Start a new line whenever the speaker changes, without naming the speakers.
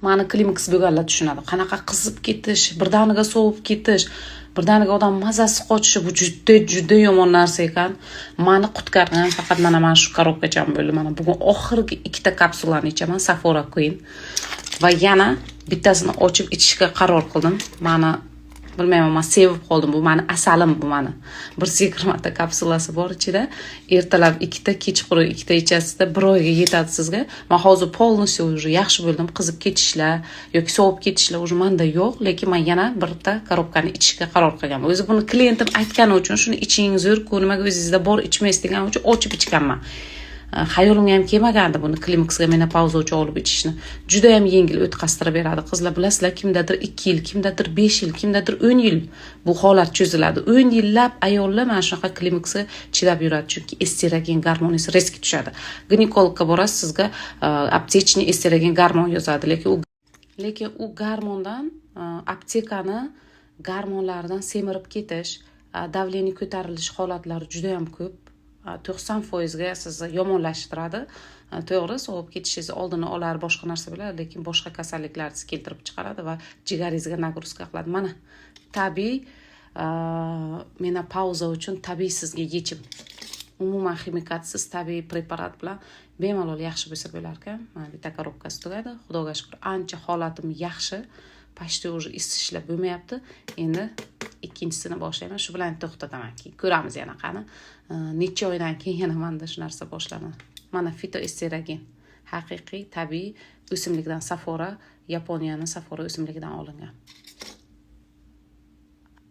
Mani Klimax bo'lganlar tushunadi. Qanaqa qizib ketish, birdaniga sovib ketish, birdaniga odam mazasi qochishi bu juda yomon narsa ekan. Mani qutqargan faqat mana shu korobkacham bo'ldi. Mana bugun oxirgi 2 ta kapsulani ichaman, Sephora Queen. Va yana bittasini ochib ichishga qaror qildim. Mani bilmayman, men sevib qoldim. Bu mani asalim, bu mani. 120 ta kapsulasi bor ichida. Ertalab 2 ta, kechqurun 2 ta ichasizda 1 oyga yetadi sizga. Men hozir polностью уже yaxshi bo'ldim. Qizib ketishlar yoki sovib ketishlar уже menda yo'q, lekin men yana bir ta korobkani ichishga qaror qilganman. O'zi buni klientim aytgani uchun shuni iching zo'r, ko'nimaga o'zingizda bor ichmaysiz degan uchun ochib ichganman. Xayolimga ham kelmagandi buni Klimaxga menopauza uchun olib ichishni. Juda ham yengil o'tkaztirib beradi. Qizlar bilasizlar, kimdadir 2 yil, kimdadir 5 yil, kimdadir 10 yil bu holat cho'ziladi. 10 yillab ayollar mana shunaqa Klimaxga chidab yuradi, chunki estrogen gormonisi riski tushadi. Ginekologga borasiz, sizga aptechniy estrogen gormon yozadi, lekin u gormondan aptekani gormonlaridan semirib ketish, davleniya ko'tarilish holatlari juda ham ko'p. 90% ga sizni yomonlashtiradi. To'g'ri, sovib ketishingiz oldini olar, boshqa narsa bo'ladi, lekin boshqa kasalliklarni keltirib chiqaradi va jigaringizga nagruska qiladi. Mana tabiiy menopauza uchun tabiiy sizga yechim. Umuman ximikatsiz tabiiy preparat bilan bemalol yaxshi bo'lsa bo'lar ekan. Mana bitta korobkasi tugadi. Xudoga shukr, ancha holatim yaxshi. Почти уже isishlar bo'lmayapti. Endi ikkinchisini boshlayman. Shu bilan to'xtataman. Ko'ramiz yana qani. Necha oydan keyin yana menda shu narsa boshlanadi. Mana fitoestrogen, haqiqiy tabiiy o'simlikdan Sephora, Yaponiyaning Sephora o'simligidan olingan.